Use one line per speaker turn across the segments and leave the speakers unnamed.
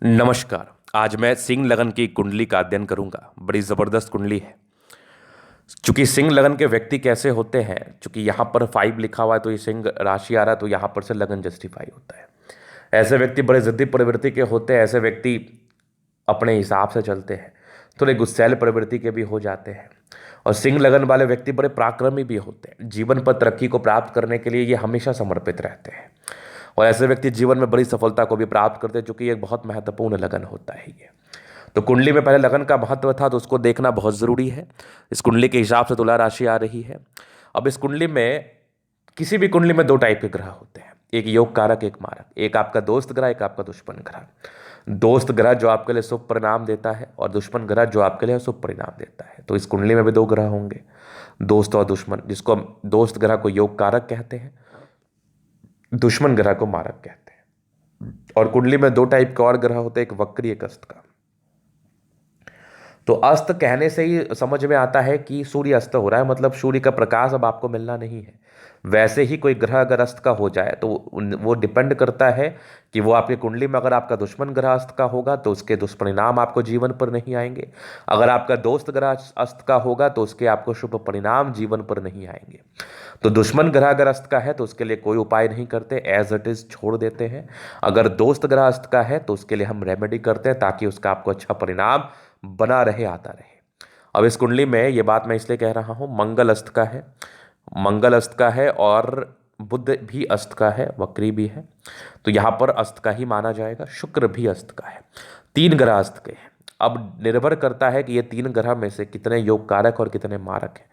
नमस्कार। आज मैं सिंह लगन की कुंडली का अध्ययन करूंगा। बड़ी ज़बरदस्त कुंडली है। चूंकि सिंह लगन के व्यक्ति कैसे होते हैं, चूंकि यहाँ पर 5 लिखा हुआ है तो ये सिंह राशि आ रहा है, तो यहाँ पर से लगन जस्टिफाई होता है। ऐसे व्यक्ति बड़े ज़िद्दी प्रवृत्ति के होते हैं। ऐसे व्यक्ति अपने हिसाब से चलते हैं, थोड़े गुस्सैल प्रवृत्ति के भी हो जाते हैं। और सिंह लगन वाले व्यक्ति बड़े पराक्रमी भी होते हैं। जीवन पर तरक्की को प्राप्त करने के लिए ये हमेशा समर्पित रहते हैं। और ऐसे व्यक्ति जीवन में बड़ी सफलता को भी प्राप्त करते हैं, जो कि एक बहुत महत्वपूर्ण लगन होता है ये। तो कुंडली में पहले लगन का महत्व था, तो उसको देखना बहुत ज़रूरी है। इस कुंडली के हिसाब से तुला राशि आ रही है। अब इस कुंडली में, किसी भी कुंडली में 2 टाइप के ग्रह होते हैं, एक योग कारक, एक मारक। एक आपका दोस्त ग्रह, एक आपका दुश्मन ग्रह। दोस्त ग्रह जो आपके लिए शुभ परिणाम देता है, और दुश्मन ग्रह जो आपके लिए शुभ परिणाम देता है। तो इस कुंडली में भी 2 ग्रह होंगे, दोस्त और दुश्मन, जिसको हम दोस्त ग्रह को योग कारक कहते हैं, दुश्मन ग्रह को मारक कहते हैं। और कुंडली में 2 टाइप के और ग्रह होते हैं, एक वक्री, एक अस्त का। तो अस्त कहने से ही समझ में आता है कि सूर्य अस्त हो रहा है, मतलब सूर्य का प्रकाश अब आपको मिलना नहीं है। वैसे ही कोई ग्रह अगर अस्त का हो जाए तो वो डिपेंड करता है कि वो आपकी कुंडली में, अगर आपका दुश्मन ग्रह अस्त का होगा तो उसके दुष्परिणाम आपको जीवन पर नहीं आएंगे। अगर आपका दोस्त ग्रह अस्त का होगा तो उसके आपको शुभ परिणाम जीवन पर नहीं आएंगे। तो दुश्मन ग्रह अगर अस्त का है तो उसके लिए कोई उपाय नहीं करते, एज इट इज छोड़ देते हैं। अगर दोस्त ग्रह अस्त का है तो उसके लिए हम रेमेडी करते हैं, ताकि उसका आपको अच्छा परिणाम बना रहे, आता रहे। अब इस कुंडली में ये बात मैं इसलिए कह रहा हूं, मंगल अस्त का है, मंगल अस्त का है, और बुध भी अस्त का है, वक्री भी है। तो यहां पर अस्त का ही माना जाएगा। शुक्र भी अस्त का है। 3 ग्रह अस्त के हैं। अब निर्भर करता है कि ये 3 ग्रह में से कितने योग कारक और कितने मारक हैं।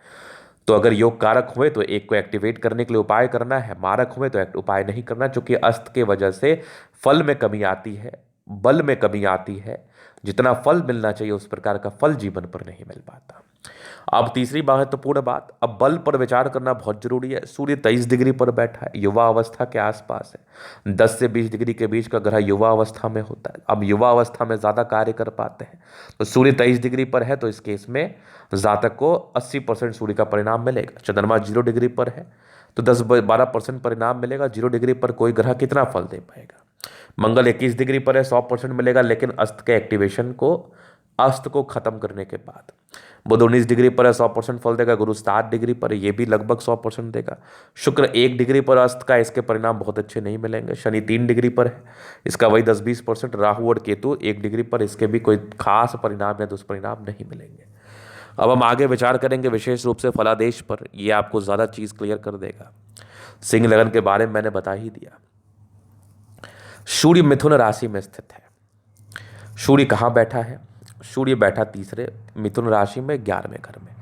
तो अगर योग कारक हुए तो एक को एक्टिवेट करने के लिए उपाय करना है, मारक हुए तो उपाय नहीं करना, क्योंकि अस्त के वजह से फल में कमी आती है, बल में कमी आती है। जितना फल मिलना चाहिए उस प्रकार का फल जीवन पर नहीं मिल पाता। अब तीसरी महत्वपूर्ण बात, अब बल पर विचार करना बहुत जरूरी है। सूर्य 23 डिग्री पर बैठा है, युवा अवस्था के आसपास है। 10 से 20 डिग्री के बीच का ग्रह युवा अवस्था में होता है। अब युवा अवस्था में ज्यादा कार्य कर पाते हैं। तो सूर्य 23 डिग्री पर है, तो इस केस में जातक को 80% सूर्य का परिणाम मिलेगा। चंद्रमा 0 डिग्री पर है तो 10-12% परिणाम मिलेगा। 0 डिग्री पर कोई ग्रह कितना फल दे पाएगा। मंगल 21 डिग्री पर है, 100% मिलेगा, लेकिन अस्त के एक्टिवेशन को, अस्त को खत्म करने के बाद। बुध 19 डिग्री पर है, 100% फल देगा। गुरु 7 डिग्री पर है, ये भी लगभग 100% देगा। शुक्र 1 डिग्री पर अस्त का, इसके परिणाम बहुत अच्छे नहीं मिलेंगे। शनि 3 डिग्री पर है, इसका वही 10-20%। राहु और केतु 1 डिग्री पर, इसके भी कोई खास परिणाम या दुष्परिणाम नहीं मिलेंगे। अब हम आगे विचार करेंगे विशेष रूप से फलादेश पर। यह आपको ज़्यादा चीज़ क्लियर कर देगा। सिंह लगन के बारे में मैंने बता ही दिया। सूर्य मिथुन राशि में स्थित है। सूर्य कहाँ बैठा है? सूर्य बैठा तीसरे मिथुन राशि में 11वें घर में।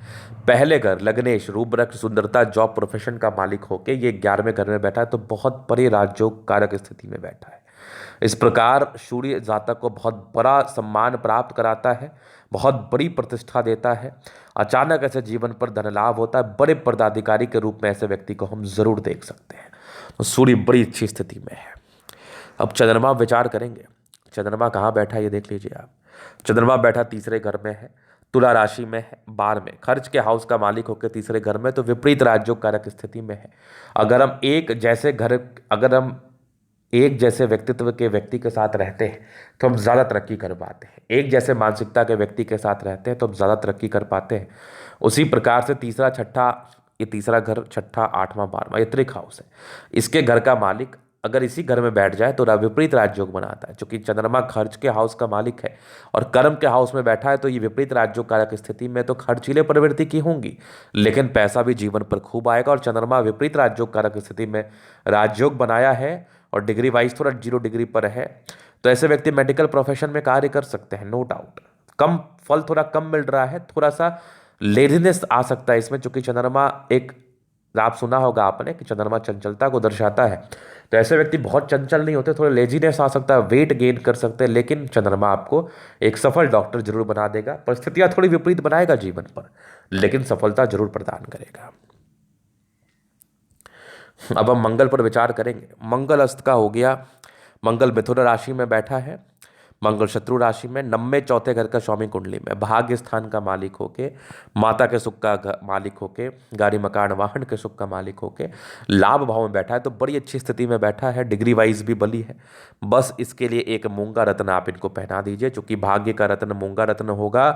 पहले घर लग्नेश, रूप रक्त सुंदरता, जॉब प्रोफेशन का मालिक होके ये 11वें घर में बैठा है, तो बहुत बड़े राजयोग कारक स्थिति में बैठा है। इस प्रकार सूर्य जातक को बहुत बड़ा सम्मान प्राप्त कराता है, बहुत बड़ी प्रतिष्ठा देता है। अचानक ऐसे जीवन पर धन लाभ होता है। बड़े पदाधिकारी के रूप में ऐसे व्यक्ति को हम जरूर देख सकते हैं। तो सूर्य बड़ी अच्छी स्थिति में है। अब चंद्रमा विचार करेंगे। चंद्रमा कहाँ बैठा है ये देख लीजिए आप। चंद्रमा बैठा तीसरे घर में है, तुला राशि में है, 12 में, खर्च के हाउस का मालिक होकर तीसरे घर में, तो विपरीत राजयोग कारक स्थिति में है। अगर हम एक जैसे घर, अगर हम एक जैसे व्यक्तित्व के व्यक्ति के साथ रहते हैं तो हम ज़्यादा तरक्की कर पाते हैं। एक जैसे मानसिकता के व्यक्ति के साथ रहते हैं तो हम ज़्यादा तरक्की कर पाते हैं। उसी प्रकार से तीसरा छठा, ये तीसरा घर, छठा, 8वां, 12वां, ये त्रिक हाउस है। इसके घर का मालिक अगर इसी घर में बैठ जाए तो विपरीत राजयोग बनाता है। क्योंकि चंद्रमा खर्च के हाउस का मालिक है और कर्म के हाउस में बैठा है, तो ये विपरीत राजयोग कारक स्थिति में तो खर्चीले प्रवृत्ति की होंगी, लेकिन पैसा भी जीवन पर खूब आएगा। और चंद्रमा विपरीत राजयोग कारक स्थिति में राजयोग बनाया है और डिग्री वाइज थोड़ा 0 डिग्री पर है, तो ऐसे व्यक्ति मेडिकल प्रोफेशन में कार्य कर सकते हैं, नो डाउट। कम फल थोड़ा कम मिल रहा है, थोड़ा सा लेजीनेस आ सकता है इसमें, क्योंकि चंद्रमा एक, आप सुना होगा आपने कि चंद्रमा चंचलता को दर्शाता है। तो ऐसे व्यक्ति बहुत चंचल नहीं होते, थोड़े लेजीनेस आ सकता है, वेट गेन कर सकते हैं, लेकिन चंद्रमा आपको एक सफल डॉक्टर जरूर बना देगा। परिस्थितियां थोड़ी विपरीत बनाएगा जीवन पर, लेकिन सफलता जरूर प्रदान करेगा। अब हम मंगल पर विचार करेंगे। मंगल अस्त का हो गया। मंगल मिथुन राशि में बैठा है। मंगल शत्रु राशि में, नवमे चौथे घर का स्वामी कुंडली में, भाग्य स्थान का मालिक होके, माता के सुख का मालिक होके, गाड़ी मकान वाहन के सुख का मालिक होके लाभ भाव में बैठा है, तो बड़ी अच्छी स्थिति में बैठा है, डिग्री वाइज भी बली है। बस इसके लिए एक मूंगा रत्न आप इनको पहना दीजिए, चूंकि भाग्य का रत्न मूंगा रत्न होगा,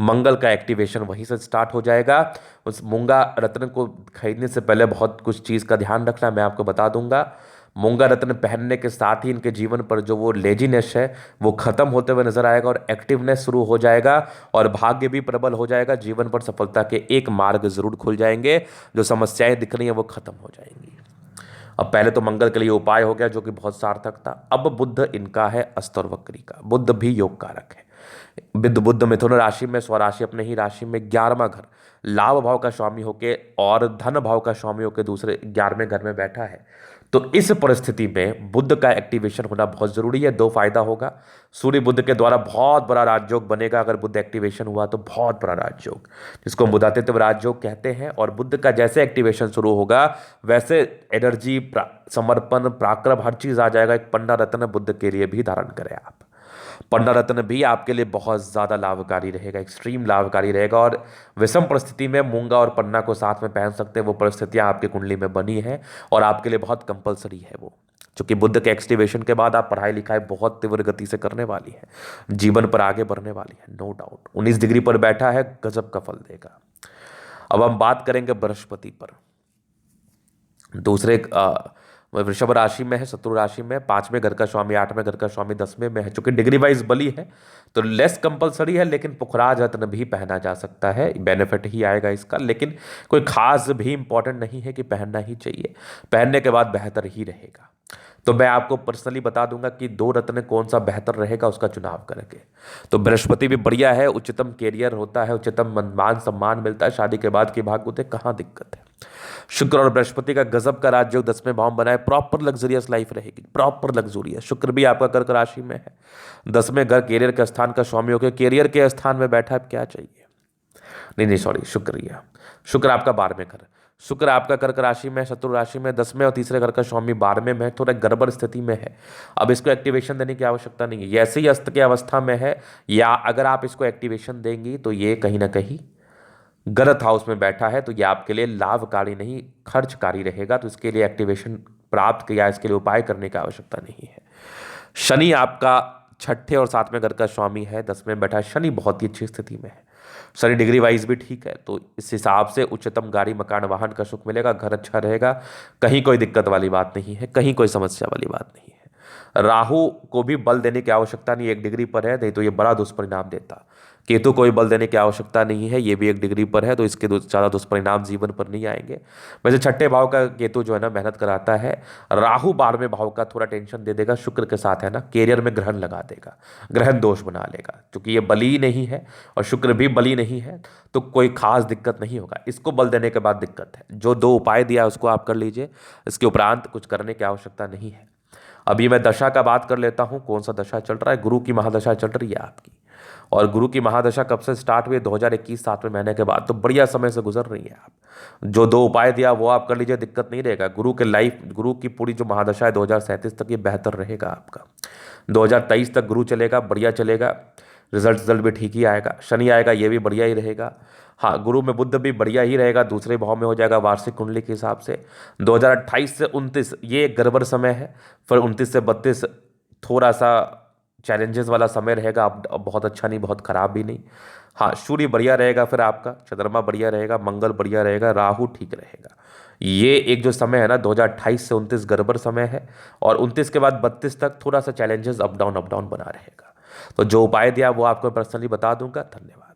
मंगल का एक्टिवेशन वहीं से स्टार्ट हो जाएगा। उस मूंगा रत्न को खरीदने से पहले बहुत कुछ चीज़ का ध्यान रखना मैं आपको बता दूंगा। मूंगा रत्न पहनने के साथ ही इनके जीवन पर जो वो लेजीनेस है वो खत्म होते हुए नजर आएगा और एक्टिवनेस शुरू हो जाएगा और भाग्य भी प्रबल हो जाएगा। जीवन पर सफलता के एक मार्ग जरूर खुल जाएंगे, जो समस्याएं दिख रही हैं वो खत्म हो जाएंगी। अब पहले तो मंगल के लिए उपाय हो गया जो कि बहुत सार्थक था। अब बुध इनका है अस्त और वक्री का। बुध भी योग कारक है। बुध मिथुन राशि में, स्वराशि अपने ही राशि में 11वां घर लाभ भाव का स्वामी होके और धन भाव का स्वामी होके दूसरे 11वें घर में बैठा है। तो इस परिस्थिति में बुध का एक्टिवेशन होना बहुत जरूरी है। दो फायदा होगा, सूर्य बुध के द्वारा बहुत बड़ा राजयोग बनेगा अगर बुध एक्टिवेशन हुआ तो, बहुत बड़ा राजयोग जिसको हम बुधातित्व राजयोग कहते हैं। और बुध का जैसे एक्टिवेशन शुरू होगा वैसे एनर्जी, समर्पण, पराक्रम हर चीज आ जाएगा। एक पन्ना रत्न बुध के लिए भी धारण करें आप। पन्ना रत्न भी आपके लिए बहुत ज़्यादा लाभकारी रहेगा, एक्सट्रीम लाभकारी रहेगा। और विषम परिस्थिति में मूंगा और पन्ना को साथ में पहन सकते हैं, वो परिस्थितियां आपकी कुंडली में बनी है और आपके लिए बहुत कंपलसरी है वो। क्योंकि बुध के एक्टिवेशन के बाद आप पढ़ाई लिखाई बहुत तीव्र गति से करने वाली है, जीवन पर आगे बढ़ने वाली है, नो डाउट। 19 डिग्री पर बैठा है, गजब का फल देगा। अब हम बात करेंगे बृहस्पति पर। दूसरे वृषभ राशि में है, शत्रु राशि में, 5वें घर का स्वामी, 8वें घर का स्वामी 10वें में है। चूंकि डिग्री वाइज बली है तो लेस कंपलसरी है, लेकिन पुखराज रत्न भी पहना जा सकता है, बेनिफिट ही आएगा इसका। लेकिन कोई खास भी इंपॉर्टेंट नहीं है कि पहनना ही चाहिए, पहनने के बाद बेहतर ही रहेगा। तो मैं आपको पर्सनली बता दूंगा कि दो रत्न कौन सा बेहतर रहेगा उसका चुनाव करके। तो बृहस्पति भी बढ़िया है, उच्चतम कैरियर होता है, उच्चतम मान सम्मान मिलता है, शादी के बाद की भाग्य होते, कहाँ दिक्कत है। शुक्र और बृहस्पति का गजब का राजयोग 10वें भाव में बनाए, प्रॉपर लग्जरियस लाइफ रहेगी, प्रॉपर लग्जरियस। शुक्र भी आपका कर्क राशि में है, 10वें घर कैरियर के स्थान का स्वामी होकर कैरियर के स्थान में बैठा है, क्या चाहिए। नहीं सॉरी, शुक्र आपका 12वें घर, शुक्र आपका कर्क राशि में, शत्रु राशि में, 10वें और तीसरे घर का स्वामी 12वें में, थोड़ा गड़बड़ स्थिति में है। अब इसको एक्टिवेशन देने की आवश्यकता नहीं है, ऐसे ही अस्त की अवस्था में है, या अगर आप इसको एक्टिवेशन देंगी तो ये कहीं ना कहीं गलत हाउस में बैठा है, तो ये आपके लिए लाभकारी नहीं खर्चकारी रहेगा। तो इसके लिए एक्टिवेशन प्राप्त किया, इसके लिए उपाय करने की आवश्यकता नहीं है। शनि आपका 6ठे और 7वें घर का स्वामी है, 10वें बैठा है। शनि बहुत ही अच्छी स्थिति में है, शनि डिग्री वाइज भी ठीक है, तो इस हिसाब से उच्चतम गाड़ी मकान वाहन का सुख मिलेगा, घर अच्छा रहेगा, कहीं कोई दिक्कत वाली बात नहीं है, कहीं कोई समस्या वाली बात नहीं है। राहु को भी बल देने की आवश्यकता नहीं, 1 डिग्री पर है, नहीं तो ये बड़ा दुष्परिणाम देता। केतु को भी बल देने की आवश्यकता नहीं है, ये भी 1 डिग्री पर है, तो इसके ज़्यादा दुष्परिणाम जीवन पर नहीं आएंगे। वैसे 6ठे भाव का केतु जो है ना मेहनत कराता है, राहु 12वें भाव का थोड़ा टेंशन दे देगा, शुक्र के साथ है ना, कैरियर में ग्रहण लगा देगा, ग्रहण दोष बना लेगा। क्योंकि ये बली नहीं है और शुक्र भी बली नहीं है, तो कोई खास दिक्कत नहीं होगा। इसको बल देने के बाद दिक्कत है, जो 2 उपाय दिया उसको आप कर लीजिए, इसके उपरांत कुछ करने की आवश्यकता नहीं है। अभी मैं दशा का बात कर लेता हूँ, कौन सा दशा चल रहा है। गुरु की महादशा चल रही है आपकी, और गुरु की महादशा कब से स्टार्ट हुई, 2021 7वें महीने के बाद, तो बढ़िया समय से गुजर रही है आप। जो 2 उपाय दिया वो आप कर लीजिए, दिक्कत नहीं रहेगा। गुरु की पूरी जो महादशा है 2037 तक, ये बेहतर रहेगा आपका। 2023 तक गुरु चलेगा, बढ़िया चलेगा, रिजल्ट भी ठीक ही आएगा। शनि आएगा, ये भी बढ़िया ही रहेगा। हाँ, गुरु में बुध भी बढ़िया ही रहेगा, दूसरे भाव में हो जाएगा वार्षिक कुंडली के हिसाब से। 2028 से 29 ये एक गड़बड़ समय है, फिर 29 से 32 थोड़ा सा चैलेंजेस वाला समय रहेगा। अब बहुत अच्छा नहीं, बहुत खराब भी नहीं। हाँ, सूर्य बढ़िया रहेगा, फिर आपका चंद्रमा बढ़िया रहेगा, मंगल बढ़िया रहेगा, राहु ठीक रहेगा। ये एक जो समय है ना 2028 से 29 गड़बड़ समय है, और 29 के बाद 32 तक थोड़ा सा चैलेंजेस अप डाउन बना रहेगा। तो जो उपाय दिया वो आपको पर्सनली बता दूंगा। धन्यवाद।